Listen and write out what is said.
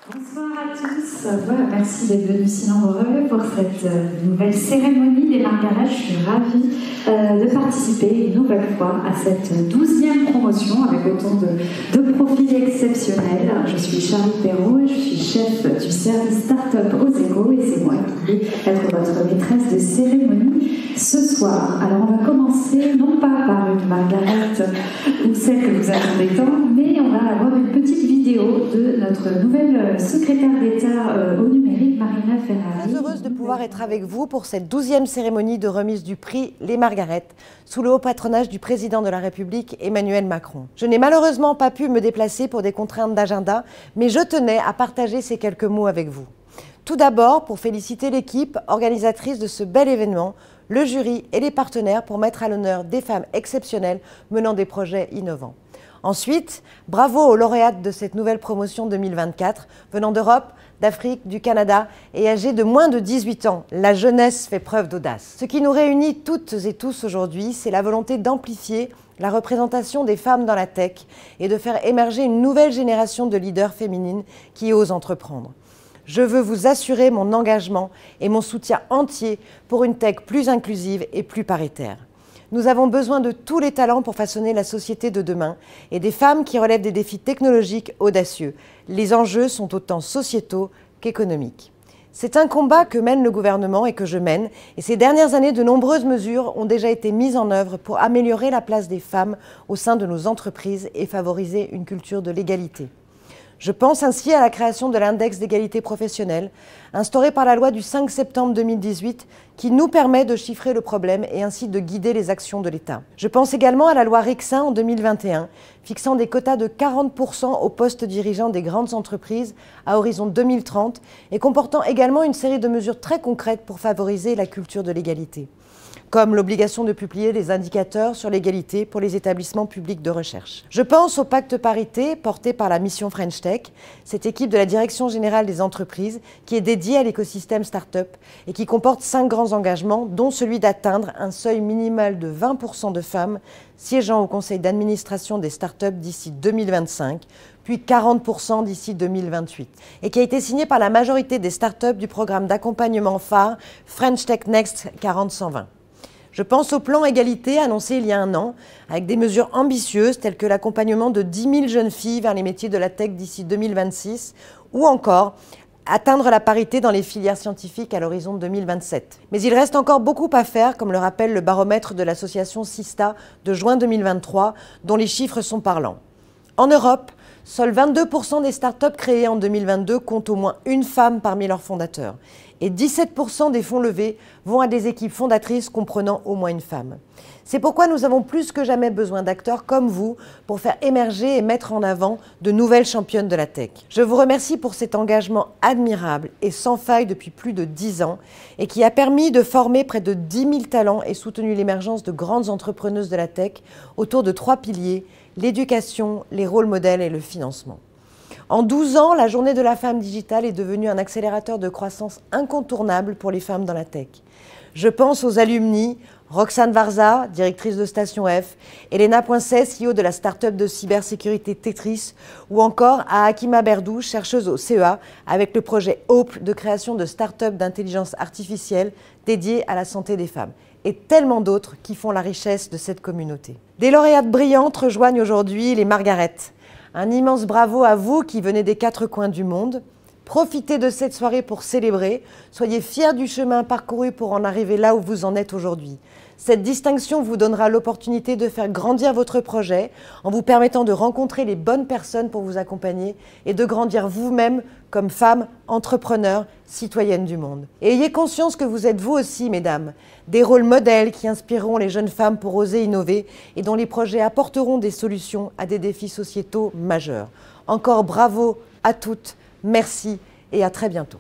Bonsoir à tous. Voilà, merci d'être venus si nombreux pour cette nouvelle cérémonie des Margarettes. Je suis ravie de participer une nouvelle fois à cette 12e promotion avec autant de profils exceptionnels. Je suis Charlie Perrault et je suis chef du service Startup Oseco et c'est moi qui vais être votre maîtresse de cérémonie ce soir. Alors on va commencer non pas par une Margarette ou celle que vous attendez tant, mais on va avoir une petite vidéo de notre nouvelle secrétaire d'État au numérique, Marina Ferrari. Très heureuse de pouvoir être avec vous pour cette 12e cérémonie de remise du prix Les Margarettes, sous le haut patronage du président de la République, Emmanuel Macron. Je n'ai malheureusement pas pu me déplacer pour des contraintes d'agenda, mais je tenais à partager ces quelques mots avec vous. Tout d'abord, pour féliciter l'équipe organisatrice de ce bel événement, le jury et les partenaires pour mettre à l'honneur des femmes exceptionnelles menant des projets innovants. Ensuite, bravo aux lauréates de cette nouvelle promotion 2024, venant d'Europe, d'Afrique, du Canada et âgées de moins de 18 ans. La jeunesse fait preuve d'audace. Ce qui nous réunit toutes et tous aujourd'hui, c'est la volonté d'amplifier la représentation des femmes dans la tech et de faire émerger une nouvelle génération de leaders féminines qui osent entreprendre. Je veux vous assurer mon engagement et mon soutien entier pour une tech plus inclusive et plus paritaire. Nous avons besoin de tous les talents pour façonner la société de demain et des femmes qui relèvent des défis technologiques audacieux. Les enjeux sont autant sociétaux qu'économiques. C'est un combat que mène le gouvernement et que je mène, et ces dernières années, de nombreuses mesures ont déjà été mises en œuvre pour améliorer la place des femmes au sein de nos entreprises et favoriser une culture de l'égalité. Je pense ainsi à la création de l'index d'égalité professionnelle, instauré par la loi du 5 septembre 2018, qui nous permet de chiffrer le problème et ainsi de guider les actions de l'État. Je pense également à la loi Rixain en 2021, fixant des quotas de 40% aux postes dirigeants des grandes entreprises à horizon 2030 et comportant également une série de mesures très concrètes pour favoriser la culture de l'égalité, comme l'obligation de publier les indicateurs sur l'égalité pour les établissements publics de recherche. Je pense au pacte parité porté par la mission French Tech, cette équipe de la Direction générale des entreprises qui est dédiée à l'écosystème start-up et qui comporte 5 grands engagements, dont celui d'atteindre un seuil minimal de 20% de femmes siégeant au conseil d'administration des start-up d'ici 2025, puis 40% d'ici 2028, et qui a été signé par la majorité des start-up du programme d'accompagnement phare French Tech Next 40-120. Je pense au plan égalité annoncé il y a un an, avec des mesures ambitieuses telles que l'accompagnement de 10 000 jeunes filles vers les métiers de la tech d'ici 2026, ou encore atteindre la parité dans les filières scientifiques à l'horizon 2027. Mais il reste encore beaucoup à faire, comme le rappelle le baromètre de l'association Sista de juin 2023, dont les chiffres sont parlants. En Europe, seuls 22% des startups créées en 2022 comptent au moins une femme parmi leurs fondateurs. Et 17% des fonds levés vont à des équipes fondatrices comprenant au moins une femme. C'est pourquoi nous avons plus que jamais besoin d'acteurs comme vous pour faire émerger et mettre en avant de nouvelles championnes de la tech. Je vous remercie pour cet engagement admirable et sans faille depuis plus de 10 ans et qui a permis de former près de 10 000 talents et soutenu l'émergence de grandes entrepreneuses de la tech autour de 3 piliers, l'éducation, les rôles modèles et le financement. En 12 ans, la Journée de la femme digitale est devenue un accélérateur de croissance incontournable pour les femmes dans la tech. Je pense aux alumni, Roxane Varza, directrice de Station F, Elena Poincet, CEO de la start-up de cybersécurité Tetris, ou encore à Hakima Berdou, chercheuse au CEA, avec le projet HOPE de création de start-up d'intelligence artificielle dédiée à la santé des femmes, et tellement d'autres qui font la richesse de cette communauté. Des lauréates brillantes rejoignent aujourd'hui les Margarettes. Un immense bravo à vous qui venez des 4 coins du monde. Profitez de cette soirée pour célébrer. Soyez fiers du chemin parcouru pour en arriver là où vous en êtes aujourd'hui. Cette distinction vous donnera l'opportunité de faire grandir votre projet en vous permettant de rencontrer les bonnes personnes pour vous accompagner et de grandir vous-même comme femme, entrepreneur, citoyenne du monde. Et ayez conscience que vous êtes vous aussi, mesdames, des rôles modèles qui inspireront les jeunes femmes pour oser innover et dont les projets apporteront des solutions à des défis sociétaux majeurs. Encore bravo à toutes, merci et à très bientôt.